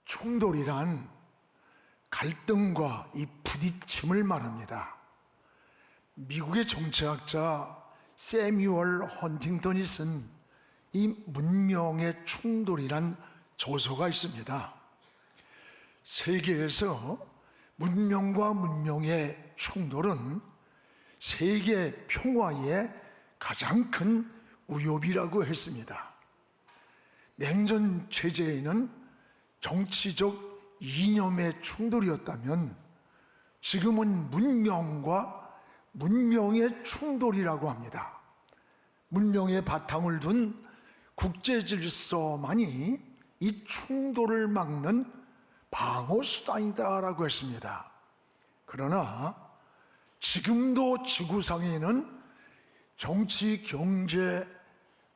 충돌이란 갈등과 이 부딪힘을 말합니다. 미국의 정치학자 세뮤얼 헌팅턴이 쓴 이 문명의 충돌이란 저서가 있습니다. 세계에서 문명과 문명의 충돌은 세계 평화의 가장 큰 위협이라고 했습니다. 냉전 체제에는 정치적 이념의 충돌이었다면 지금은 문명과 문명의 충돌이라고 합니다. 문명의 바탕을 둔 국제 질서만이 이 충돌을 막는 방어 수단이다라고 했습니다. 그러나 지금도 지구상에는 정치, 경제,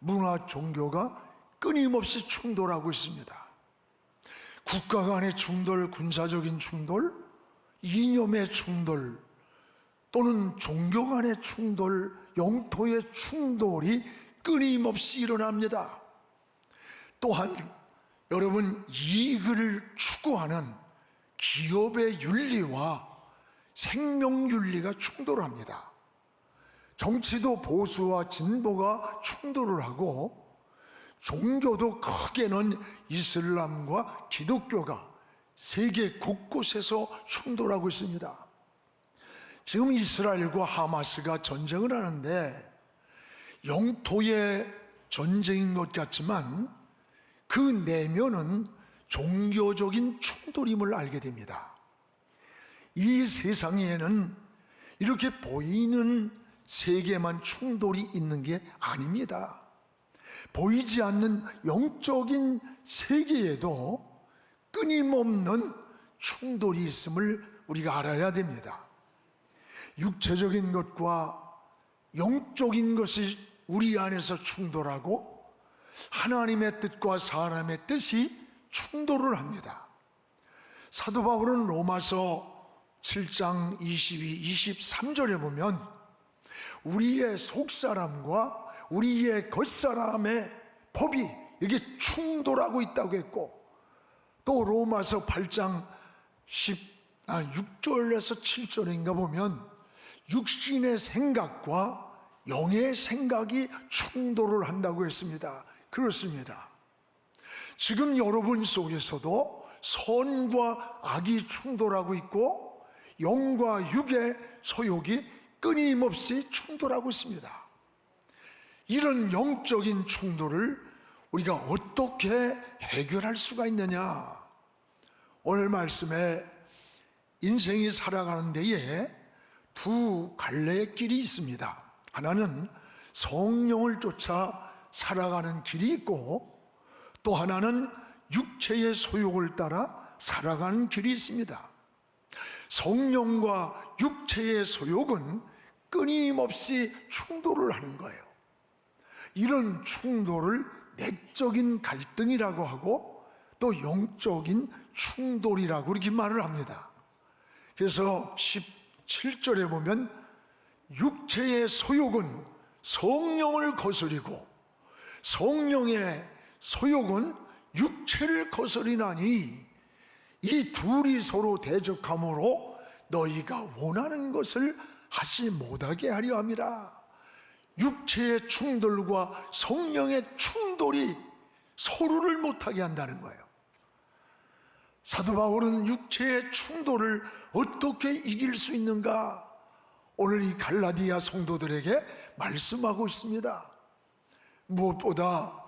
문화, 종교가 끊임없이 충돌하고 있습니다. 국가 간의 충돌, 군사적인 충돌, 이념의 충돌, 또는 종교 간의 충돌, 영토의 충돌이 끊임없이 일어납니다. 또한 여러분, 이익을 추구하는 기업의 윤리와 생명윤리가 충돌합니다. 정치도 보수와 진보가 충돌을 하고 종교도 크게는 이슬람과 기독교가 세계 곳곳에서 충돌하고 있습니다. 지금 이스라엘과 하마스가 전쟁을 하는데 영토의 전쟁인 것 같지만 그 내면은 종교적인 충돌임을 알게 됩니다. 이 세상에는 이렇게 보이는 세계만 충돌이 있는 게 아닙니다. 보이지 않는 영적인 세계에도 끊임없는 충돌이 있음을 우리가 알아야 됩니다. 육체적인 것과 영적인 것이 우리 안에서 충돌하고 하나님의 뜻과 사람의 뜻이 충돌을 합니다. 사도 바울은 로마서 7장 22, 23절에 보면 우리의 속사람과 우리의 겉사람의 법이 이게 충돌하고 있다고 했고, 또 로마서 8장 6절에서 7절인가 보면 육신의 생각과 영의 생각이 충돌을 한다고 했습니다. 그렇습니다. 지금 여러분 속에서도 선과 악이 충돌하고 있고 영과 육의 소욕이 끊임없이 충돌하고 있습니다. 이런 영적인 충돌을 우리가 어떻게 해결할 수가 있느냐? 오늘 말씀에 인생이 살아가는 데에 두 갈래의 길이 있습니다. 하나는 성령을 쫓아 살아가는 길이 있고 또 하나는 육체의 소욕을 따라 살아가는 길이 있습니다. 성령과 육체의 소욕은 끊임없이 충돌을 하는 거예요. 이런 충돌을 내적인 갈등이라고 하고 또 영적인 충돌이라고 이렇게 말을 합니다. 그래서 17절에 보면 육체의 소욕은 성령을 거스리고 성령의 소욕은 육체를 거스리나니 이 둘이 서로 대적함으로 너희가 원하는 것을 하지 못하게 하려 함이라. 육체의 충돌과 성령의 충돌이 서로를 못하게 한다는 거예요. 사도 바울은 육체의 충돌을 어떻게 이길 수 있는가? 오늘 이 갈라디아 성도들에게 말씀하고 있습니다. 무엇보다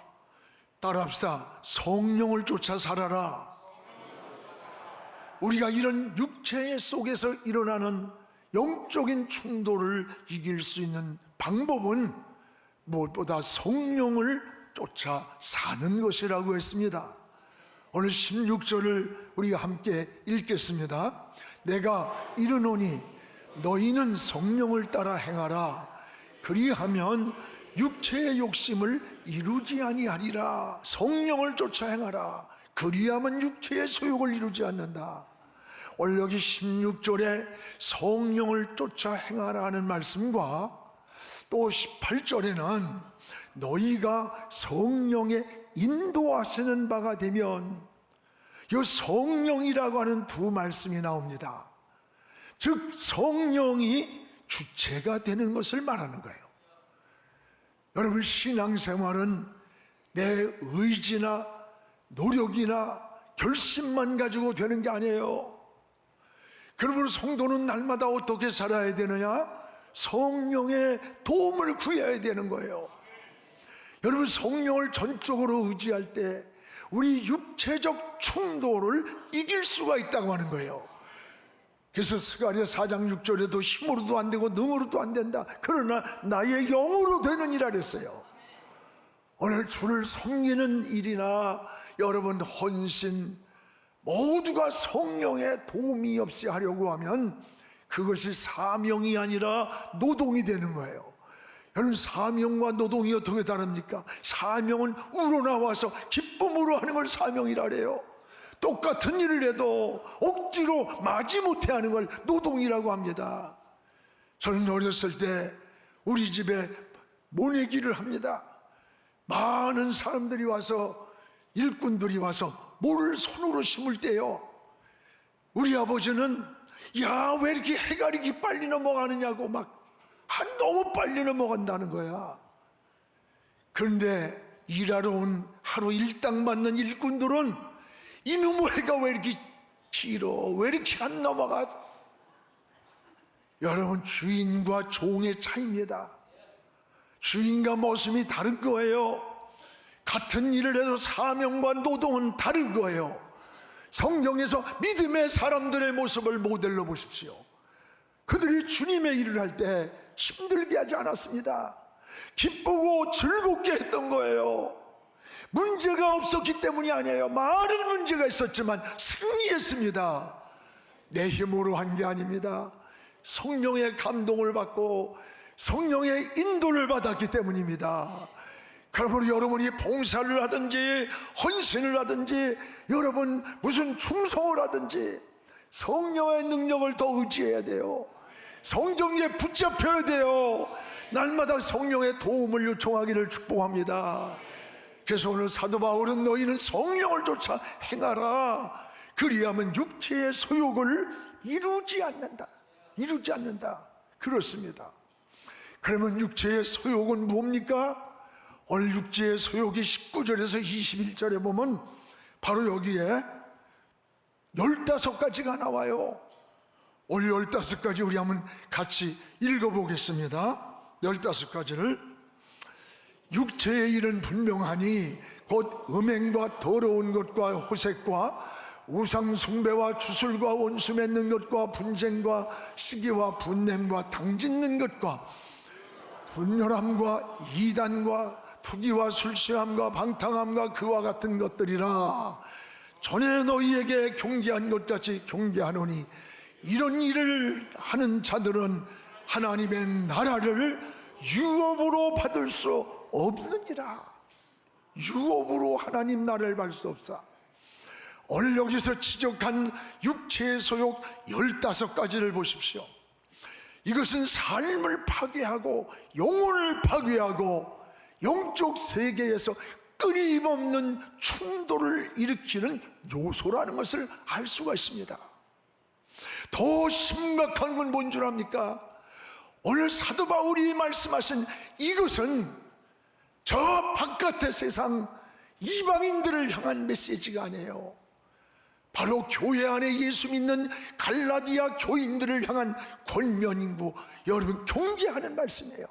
따라합시다. 성령을 쫓아 살아라. 우리가 이런 육체 속에서 일어나는 영적인 충돌을 이길 수 있는 방법은 무엇보다 성령을 쫓아 사는 것이라고 했습니다. 오늘 16절을 우리가 함께 읽겠습니다. 내가 이르노니 너희는 성령을 따라 행하라. 그리하면 육체의 욕심을 이루지 아니하리라. 성령을 쫓아 행하라. 그리하면 육체의 소욕을 이루지 않는다. 오늘 여기 16절에 성령을 쫓아 행하라 하는 말씀과 또 18절에는 너희가 성령의 인도하시는 바가 되면, 이 성령이라고 하는 두 말씀이 나옵니다. 즉 성령이 주체가 되는 것을 말하는 거예요. 여러분, 신앙생활은 내 의지나 노력이나 결심만 가지고 되는 게 아니에요. 그러므로 성도는 날마다 어떻게 살아야 되느냐? 성령의 도움을 구해야 되는 거예요. 여러분, 성령을 전적으로 의지할 때 우리 육체적 충돌을 이길 수가 있다고 하는 거예요. 그래서 스가랴 4장 6절에도 힘으로도 안 되고 능으로도 안 된다. 그러나 나의 영으로 되느니라 그랬어요. 오늘 주를 섬기는 일이나 여러분 헌신 모두가 성령의 도움이 없이 하려고 하면 그것이 사명이 아니라 노동이 되는 거예요. 여러분, 사명과 노동이 어떻게 다릅니까? 사명은 우러나와서 기쁨으로 하는 걸 사명이라 그래요. 똑같은 일을 해도 억지로 마지못해 하는 걸 노동이라고 합니다. 저는 어렸을 때 우리 집에 모내기를 합니다. 많은 사람들이 와서, 일꾼들이 와서 모를 손으로 심을 때요, 우리 아버지는 야, 왜 이렇게 해가 이렇게 빨리 넘어가느냐고 막 너무 빨리 넘어간다는 거야. 그런데 일하러 온 하루 일당 받는 일꾼들은 이놈의 해가 왜 이렇게 길어, 왜 이렇게 안 넘어가? 여러분, 주인과 종의 차이입니다. 주인과 모습이 다른 거예요. 같은 일을 해도 사명과 노동은 다른 거예요. 성경에서 믿음의 사람들의 모습을 모델로 보십시오. 그들이 주님의 일을 할 때 힘들게 하지 않았습니다. 기쁘고 즐겁게 했던 거예요. 문제가 없었기 때문이 아니에요. 많은 문제가 있었지만 승리했습니다. 내 힘으로 한 게 아닙니다. 성령의 감동을 받고 성령의 인도를 받았기 때문입니다. 그러므로 여러분이 봉사를 하든지 헌신을 하든지 여러분 무슨 충성을 하든지 성령의 능력을 더 의지해야 돼요. 성령에 붙잡혀야 돼요. 날마다 성령의 도움을 요청하기를 축복합니다. 그래서 오늘 사도 바울은 너희는 성령을 쫓아 행하라. 그리하면 육체의 소욕을 이루지 않는다. 그렇습니다. 그러면 육체의 소욕은 뭡니까? 오늘 육체의 소욕이 19절에서 21절에 보면 바로 여기에 15가지가 나와요. 오늘 15가지 우리 한번 같이 읽어보겠습니다. 15가지를. 육체의 일은 분명하니 곧 음행과 더러운 것과 호색과 우상 숭배와 주술과 원수 맺는 것과 분쟁과 시기와 분냄과 당짓는 것과 분열함과 이단과 투기와 술취함과 방탕함과 그와 같은 것들이라. 전에 너희에게 경계한 것 같이 경계하노니 이런 일을 하는 자들은 하나님의 나라를 유업으로 받을 수 없느니라. 유업으로 하나님 나라를 받을 수 없어. 오늘 여기서 지적한 육체의 소욕 15가지를 보십시오. 이것은 삶을 파괴하고 영혼을 파괴하고 영적 세계에서 끊임없는 충돌을 일으키는 요소라는 것을 알 수가 있습니다. 더 심각한 건 뭔 줄 압니까? 오늘 사도 바울이 말씀하신 이것은 저 바깥의 세상 이방인들을 향한 메시지가 아니에요. 바로 교회 안에 예수 믿는 갈라디아 교인들을 향한 권면이고 여러분 경계하는 말씀이에요.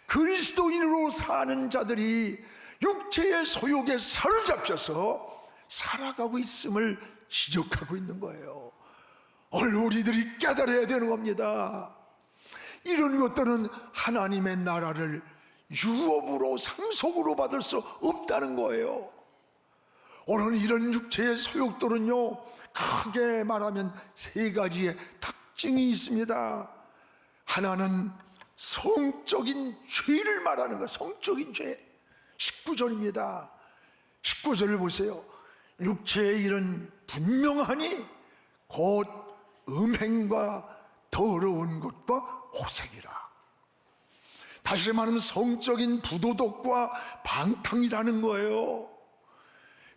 그리스도인으로 사는 자들이 육체의 소욕에 사로잡혀서 살아가고 있음을 지적하고 있는 거예요. 오늘 우리들이 깨달아야 되는 겁니다. 이런 것들은 하나님의 나라를 유업으로 상속으로 받을 수 없다는 거예요. 오늘 이런 육체의 소욕들은요, 크게 말하면 3가지의 특징이 있습니다. 하나는 성적인 죄를 말하는 거예요. 성적인 죄. 19절입니다. 19절을 보세요. 육체의 일은 분명하니 곧 음행과 더러운 것과 호색이라. 다시 말하면 성적인 부도덕과 방탕이라는 거예요.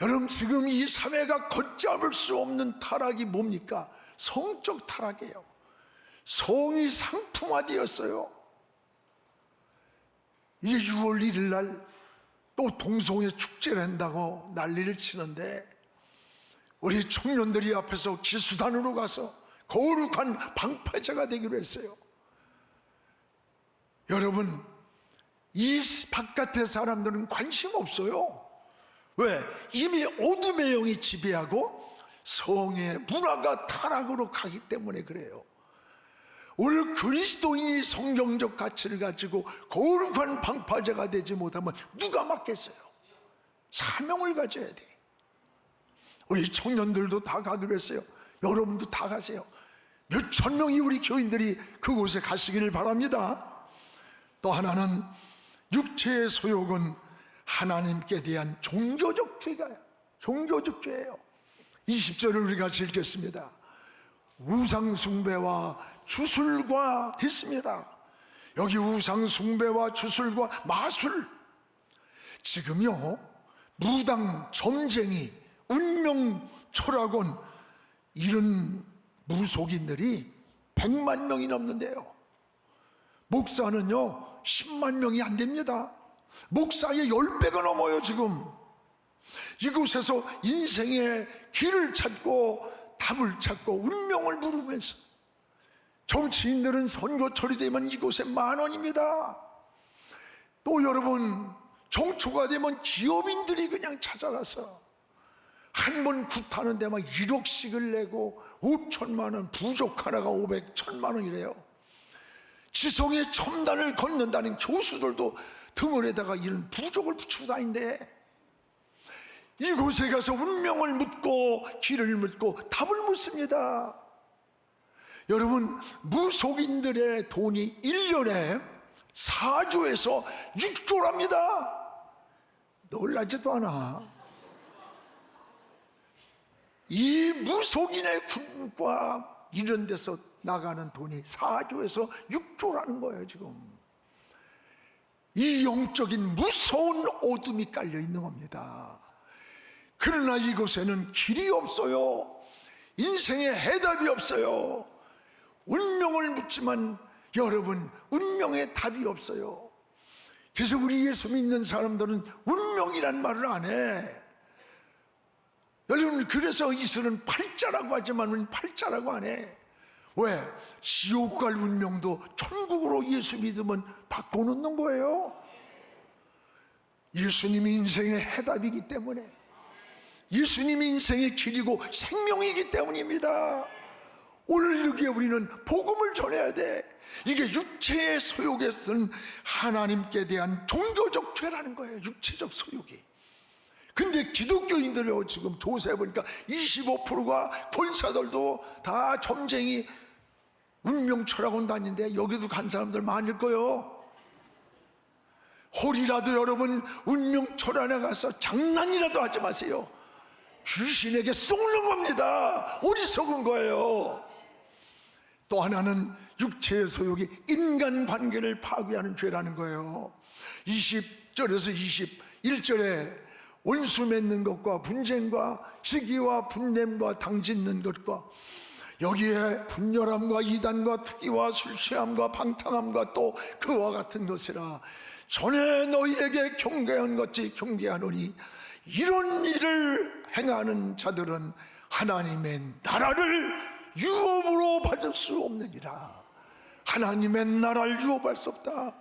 여러분, 지금 이 사회가 걷잡을 수 없는 타락이 뭡니까? 성적 타락이에요. 성이 상품화되었어요. 이제 6월 1일 날 또 동성애 축제를 한다고 난리를 치는데, 우리 청년들이 앞에서 기수단으로 가서 거룩한 방파제가 되기로 했어요. 여러분, 이 바깥의 사람들은 관심 없어요. 왜? 이미 어둠의 영이 지배하고 성의 문화가 타락으로 가기 때문에 그래요. 오늘 그리스도인이 성경적 가치를 가지고 거룩한 방파제가 되지 못하면 누가 맡겠어요? 사명을 가져야 돼. 우리 청년들도 다 가기로 했어요. 여러분도 다 가세요. 몇천 명이 우리 교인들이 그곳에 가시기를 바랍니다. 또 하나는 육체의 소욕은 하나님께 대한 종교적 죄가요. 종교적 죄예요. 20절을 우리가 읽겠습니다. 우상 숭배와 주술과 됐습니다. 여기 우상 숭배와 주술과 마술, 지금요 무당, 점쟁이, 운명 철학원, 이런 무속인들이 100만 명이 넘는데요, 목사는요 10만 명이 안 됩니다. 목사의 10배가 넘어요. 지금 이곳에서 인생의 길을 찾고 답을 찾고 운명을 물으면서, 정치인들은 선거철이 되면 이곳에 10,000원입니다. 또 여러분, 정초가 되면 기업인들이 그냥 찾아가서 한 번 굿하는 데만 1억씩을 내고 5천만 원, 부족 하나가 500, 1,000만 원이래요. 지성의 첨단을 걷는다는 교수들도 등을에다가 이런 부족을 붙이고 다닌대. 이곳에 가서 운명을 묻고 길을 묻고 답을 묻습니다. 여러분, 무속인들의 돈이 1년에 4조에서 6조랍니다. 놀라지도 않아. 이 무속인의 군과 이런 데서 나가는 돈이 4조에서 6조라는 거예요. 지금 이 영적인 무서운 어둠이 깔려 있는 겁니다. 그러나 이곳에는 길이 없어요. 인생의 해답이 없어요. 운명을 묻지만 여러분, 운명의 답이 없어요. 그래서 우리 예수 믿는 사람들은 운명이란 말을 안 해. 여러분, 그래서 이슬은 팔자라고 하지만 우리는 팔자라고 안 해. 왜? 지옥 갈 운명도 천국으로 예수 믿으면 바꿔놓는 거예요. 예수님이 인생의 해답이기 때문에, 예수님이 인생의 길이고 생명이기 때문입니다. 오늘 여기에 우리는 복음을 전해야 돼. 이게 육체의 소욕에서는 하나님께 대한 종교적 죄라는 거예요. 육체적 소욕이. 근데 기독교인들요, 지금 조사해 보니까 25%가 권사들도 다 점쟁이, 운명 철학원 다니는데 여기도 간 사람들 많을 거예요. 홀이라도 여러분, 운명 철학원에 가서 장난이라도 하지 마세요. 귀신에게 속는 겁니다. 어리석은 거예요. 또 하나는 육체의 소욕이 인간관계를 파괴하는 죄라는 거예요. 20절에서 21절에 원수 맺는 것과 분쟁과 시기와 분냄과 당짓는 것과, 여기에 분열함과 이단과 투기와 술취함과 방탕함과 또 그와 같은 것이라 전에 너희에게 경계한 것이 경계하노니, 이런 일을 행하는 자들은 하나님의 나라를 유업으로 받을 수 없느니라. 하나님의 나라를 유업할 수 없다.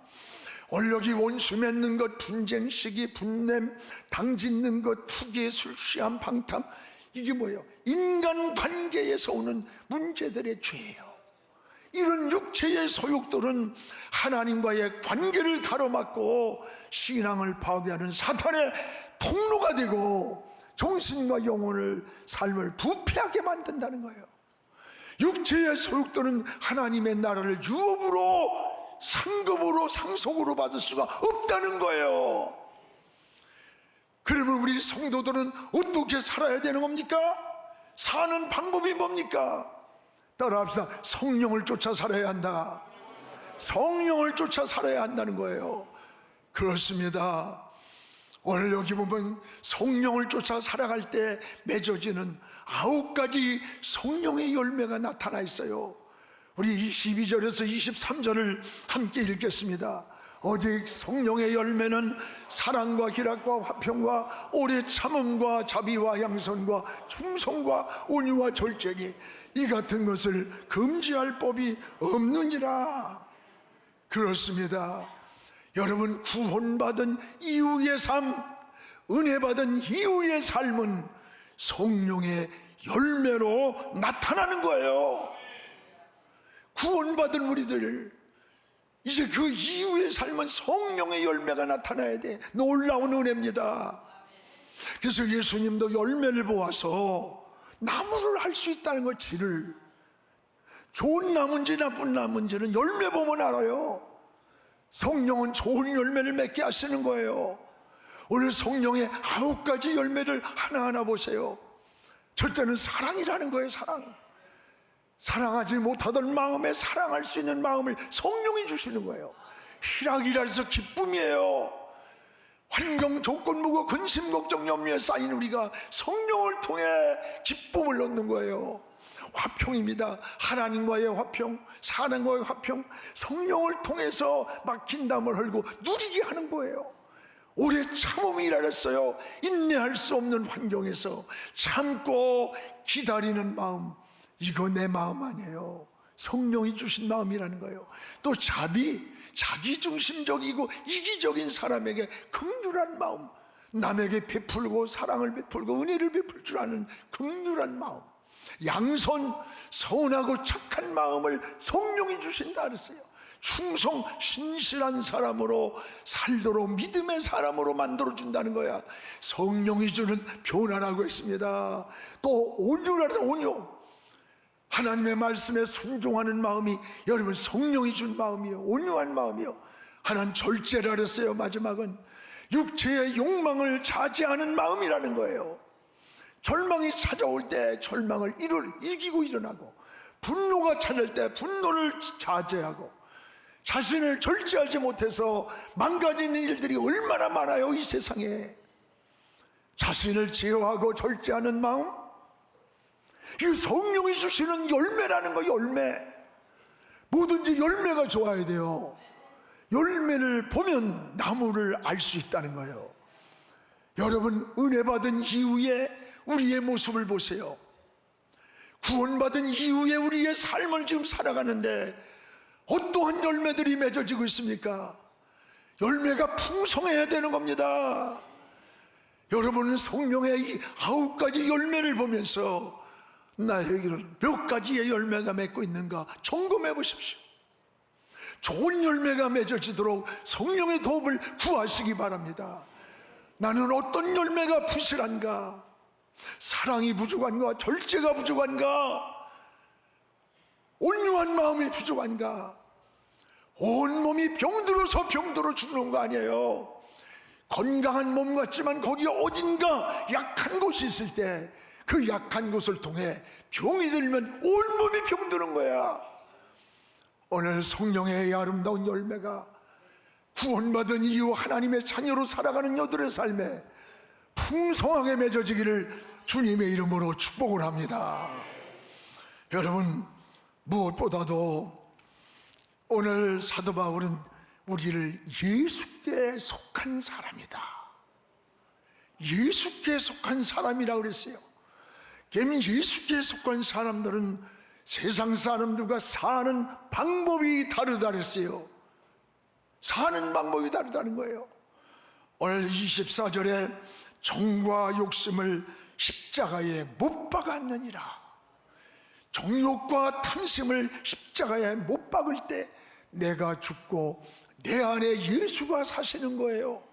원력이 원수 맺는 것, 분쟁, 시기, 분냄, 당짓는 것, 투기, 술취함, 방탕, 이게 뭐예요? 인간관계에서 오는 문제들의 죄예요. 이런 육체의 소욕들은 하나님과의 관계를 가로막고 신앙을 파괴하는 사탄의 통로가 되고 정신과 영혼을, 삶을 부패하게 만든다는 거예요. 육체의 소욕들은 하나님의 나라를 유업으로, 상급으로, 상속으로 받을 수가 없다는 거예요. 그러면 우리 성도들은 어떻게 살아야 되는 겁니까? 사는 방법이 뭡니까? 따라합시다. 성령을 쫓아 살아야 한다. 성령을 쫓아 살아야 한다는 거예요. 그렇습니다. 오늘 여기 보면 성령을 쫓아 살아갈 때 맺어지는 9가지 성령의 열매가 나타나 있어요. 우리 22절에서 23절을 함께 읽겠습니다. 오직 성령의 열매는 사랑과 희락과 화평과 오래 참음과 자비와 양선과 충성과 온유와 절제니 이 같은 것을 금지할 법이 없느니라. 그렇습니다. 여러분, 구원받은 이후의 삶, 은혜 받은 이후의 삶은 성령의 열매로 나타나는 거예요. 구원받은 우리들, 이제 그 이후의 삶은 성령의 열매가 나타나야 돼. 놀라운 은혜입니다. 그래서 예수님도 열매를 보아서 나무를 할 수 있다는 것, 질을. 좋은 나무인지 나쁜 나무인지는 열매 보면 알아요. 성령은 좋은 열매를 맺게 하시는 거예요. 오늘 성령의 9가지 열매를 하나하나 보세요. 첫째는 사랑이라는 거예요. 사랑. 사랑하지 못하던 마음에 사랑할 수 있는 마음을 성령이 주시는 거예요. 희락이라 해서 기쁨이에요. 환경 조건부고 근심 걱정 염려에 쌓인 우리가 성령을 통해 기쁨을 얻는 거예요. 화평입니다. 하나님과의 화평, 사랑과의 화평, 성령을 통해서 막힌 담을 헐고 누리게 하는 거예요. 오래 참음이라 했어요. 인내할 수 없는 환경에서 참고 기다리는 마음, 이거 내 마음 아니에요. 성령이 주신 마음이라는 거예요. 또 자비, 자기중심적이고 이기적인 사람에게 긍휼한 마음, 남에게 베풀고 사랑을 베풀고 은혜를 베풀 줄 아는 긍휼한 마음, 양선, 선하고 착한 마음을 성령이 주신다 그랬어요. 충성, 신실한 사람으로 살도록 믿음의 사람으로 만들어준다는 거야. 성령이 주는 변화라고 했습니다. 또 온유라는 온유, 하나님의 말씀에 순종하는 마음이 여러분 성령이 준 마음이요, 온유한 마음이요. 하나는 절제라 그랬어요. 마지막은 육체의 욕망을 자제하는 마음이라는 거예요. 절망이 찾아올 때 절망을 이기고 일어나고, 분노가 찾을 때 분노를 자제하고, 자신을 절제하지 못해서 망가지는 일들이 얼마나 많아요. 이 세상에 자신을 제어하고 절제하는 마음, 이 성령이 주시는 열매라는 거. 열매, 뭐든지 열매가 좋아야 돼요. 열매를 보면 나무를 알 수 있다는 거예요. 여러분, 은혜 받은 이후에 우리의 모습을 보세요. 구원받은 이후에 우리의 삶을 지금 살아가는데 어떠한 열매들이 맺어지고 있습니까? 열매가 풍성해야 되는 겁니다. 여러분은 성령의 이 9가지 열매를 보면서 나에게는 몇 가지의 열매가 맺고 있는가 점검해 보십시오. 좋은 열매가 맺어지도록 성령의 도움을 구하시기 바랍니다. 나는 어떤 열매가 부실한가? 사랑이 부족한가? 절제가 부족한가? 온유한 마음이 부족한가? 온몸이 병들어서 병들어 죽는 거 아니에요. 건강한 몸 같지만 거기 어딘가 약한 곳이 있을 때 그 약한 곳을 통해 병이 들면 온몸이 병드는 거야. 오늘 성령의 아름다운 열매가 구원받은 이후 하나님의 자녀로 살아가는 여들의 삶에 풍성하게 맺어지기를 주님의 이름으로 축복을 합니다. 여러분, 무엇보다도 오늘 사도 바울은 우리를 예수께 속한 사람이다, 예수께 속한 사람이라고 그랬어요. 예수께 속한 사람들은 세상 사람들과 사는 방법이 다르다 그랬어요. 사는 방법이 다르다는 거예요. 오늘 24절에 정과 욕심을 십자가에 못 박았느니라. 정욕과 탐심을 십자가에 못 박을 때 내가 죽고 내 안에 예수가 사시는 거예요.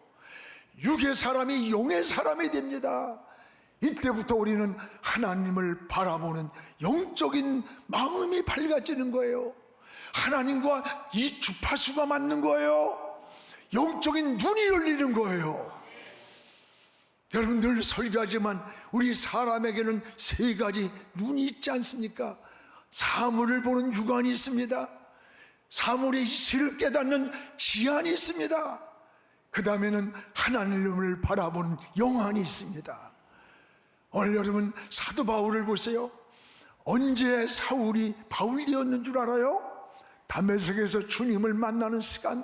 육의 사람이 영의 사람이 됩니다. 이때부터 우리는 하나님을 바라보는 영적인 마음이 밝아지는 거예요. 하나님과 이 주파수가 맞는 거예요. 영적인 눈이 열리는 거예요. 여러분, 늘 설교하지만 우리 사람에게는 3가지 눈이 있지 않습니까? 사물을 보는 육안이 있습니다. 사물의 이치를 깨닫는 지안이 있습니다. 그 다음에는 하나님을 바라보는 영안이 있습니다. 오늘 여러분 사도 바울을 보세요. 언제 사울이 바울이 되었는 줄 알아요? 다메섹에서 주님을 만나는 시간,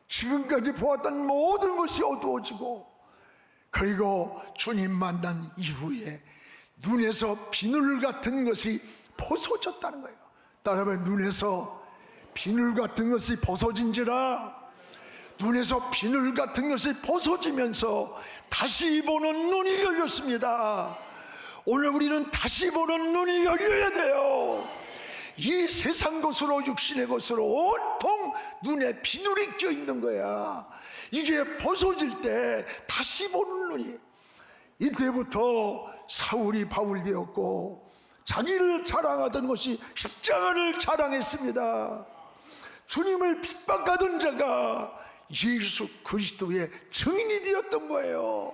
지금까지 보았던 모든 것이 어두워지고, 그리고 주님 만난 이후에 눈에서 비늘 같은 것이 벗어졌다는 거예요. 따라하면 눈에서 비늘 같은 것이 벗어진지라, 눈에서 비늘 같은 것이 벗어지면서 다시 보는 눈이 열렸습니다. 오늘 우리는 다시 보는 눈이 열려야 돼요. 이 세상 것으로, 육신의 것으로 온통 눈에 비늘이 껴 있는 거야. 이게 벗어질 때 다시 보는 눈이, 이때부터 사울이 바울 되었고, 자기를 자랑하던 것이 십자가를 자랑했습니다. 주님을 핍박하던 자가 예수 그리스도의 증인이 되었던 거예요.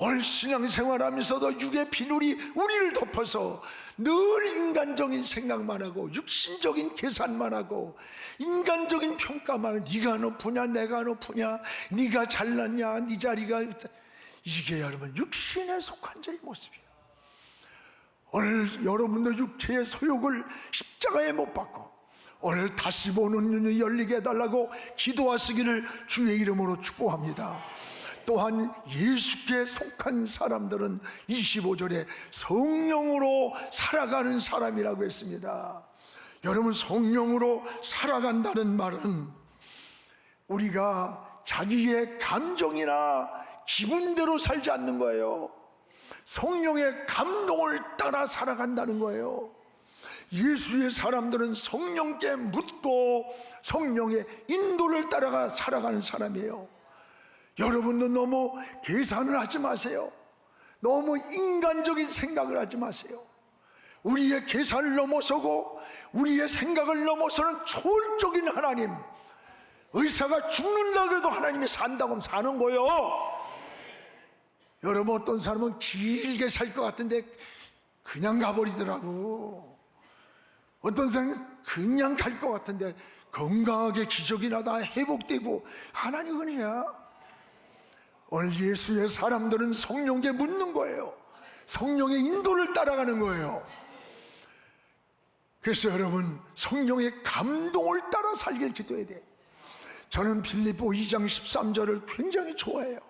오늘 신앙생활하면서도 육의 비늘이 우리를 덮어서 늘 인간적인 생각만 하고 육신적인 계산만 하고 인간적인 평가만 하고, 네가 높으냐 내가 높으냐, 네가 잘났냐 네 자리가, 이게 여러분 육신에 속한 자의 모습이에요. 오늘 여러분도 육체의 소욕을 십자가에 못 박고 오늘 다시 보는 눈이 열리게 해달라고 기도하시기를 주의 이름으로 축복합니다. 또한 예수께 속한 사람들은 25절에 성령으로 살아가는 사람이라고 했습니다. 여러분, 성령으로 살아간다는 말은 우리가 자기의 감정이나 기분대로 살지 않는 거예요. 성령의 감동을 따라 살아간다는 거예요. 예수의 사람들은 성령께 묻고 성령의 인도를 따라가 살아가는 사람이에요. 여러분도 너무 계산을 하지 마세요. 너무 인간적인 생각을 하지 마세요. 우리의 계산을 넘어서고 우리의 생각을 넘어서는 초월적인 하나님, 의사가 죽는다 해도 하나님이 산다고 하면 사는 거예요. 여러분, 어떤 사람은 길게 살 것 같은데 그냥 가버리더라고. 어떤 사람은 그냥 갈 것 같은데 건강하게 기적이 나다 회복되고, 하나님 은혜야. 오늘 예수의 사람들은 성령께 묻는 거예요. 성령의 인도를 따라가는 거예요. 그래서 여러분, 성령의 감동을 따라 살길 기도해야 돼. 저는 빌립보 2장 13절을 굉장히 좋아해요.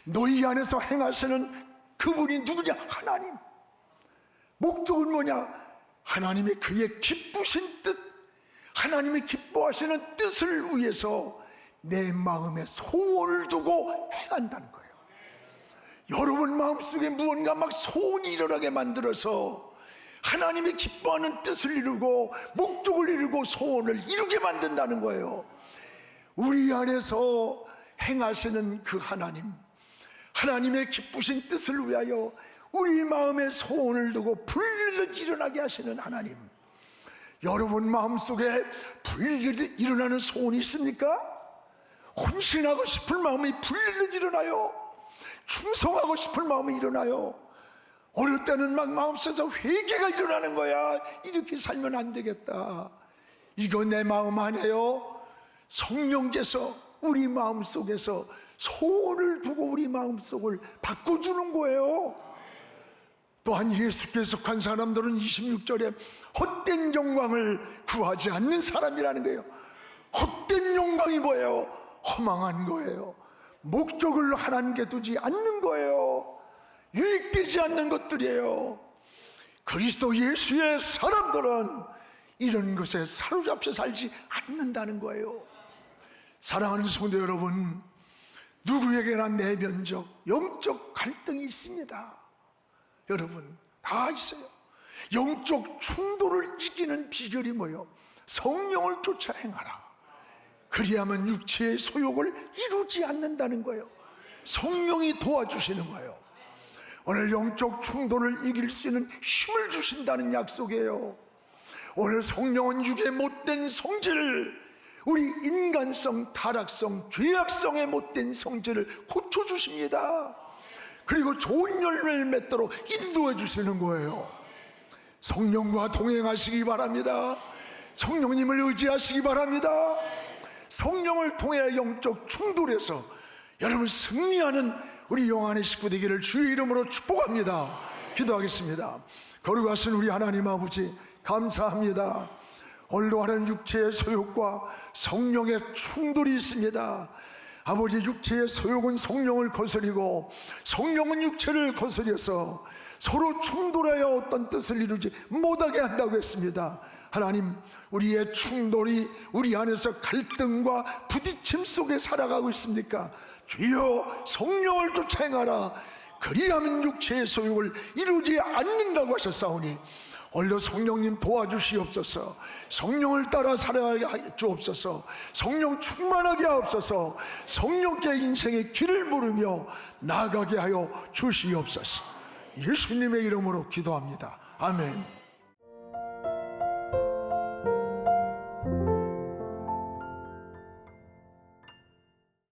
너희 안에서 행하시는 그분이 누구냐? 하나님. 목적은 뭐냐? 하나님이 그의 기쁘신 뜻, 하나님이 기뻐하시는 뜻을 위해서 내 마음에 소원을 두고 행한다는 거예요. 여러분 마음속에 무언가 막 소원이 일어나게 만들어서 하나님이 기뻐하는 뜻을 이루고 목적을 이루고 소원을 이루게 만든다는 거예요. 우리 안에서 행하시는 그 하나님, 하나님의 기쁘신 뜻을 위하여 우리 마음에 소원을 두고 불일을 일어나게 하시는 하나님, 여러분 마음속에 불일이 일어나는 소원이 있습니까? 헌신하고 싶은 마음이 불일을 일어나요. 충성하고 싶은 마음이 일어나요. 어릴 때는 막 마음속에서 회개가 일어나는 거야. 이렇게 살면 안 되겠다. 이거 내 마음 아니에요. 성령께서 우리 마음속에서 소원을 두고 우리 마음속을 바꿔주는 거예요. 또한 예수께 속한 사람들은 26절에 헛된 영광을 구하지 않는 사람이라는 거예요. 헛된 영광이 뭐예요? 허망한 거예요. 목적을 하나님께 두지 않는 거예요. 유익되지 않는 것들이에요. 그리스도 예수의 사람들은 이런 것에 사로잡혀 살지 않는다는 거예요. 사랑하는 성도 여러분, 누구에게나 내면적 영적 갈등이 있습니다. 여러분 다 있어요. 영적 충돌을 이기는 비결이 뭐예요? 성령을 쫓아 행하라. 그리하면 육체의 소욕을 이루지 않는다는 거예요. 성령이 도와주시는 거예요. 오늘 영적 충돌을 이길 수 있는 힘을 주신다는 약속이에요. 오늘 성령은 육의 못된 성질을, 우리 인간성, 타락성, 죄악성의 못된 성질을 고쳐주십니다. 그리고 좋은 열매를 맺도록 인도해 주시는 거예요. 성령과 동행하시기 바랍니다. 성령님을 의지하시기 바랍니다. 성령을 통해 영적 충돌에서 여러분 승리하는 우리 영안의 식구 되기를 주의 이름으로 축복합니다. 기도하겠습니다. 거룩하신 우리 하나님 아버지, 감사합니다. 언로하는 육체의 소욕과 성령의 충돌이 있습니다. 아버지, 육체의 소욕은 성령을 거스리고 성령은 육체를 거스려서 서로 충돌하여 어떤 뜻을 이루지 못하게 한다고 했습니다. 하나님, 우리의 충돌이 우리 안에서 갈등과 부딪힘 속에 살아가고 있습니까? 주여, 성령을 쫓아 행하라. 그리하면 육체의 소욕을 이루지 않는다고 하셨사오니 얼려 성령님 도와주시옵소서. 성령을 따라 살아가게 하옵소서. 성령 충만하게 하옵소서. 성령께 인생의 길을 물으며 나아가게 하여 주시옵소서. 예수님의 이름으로 기도합니다. 아멘.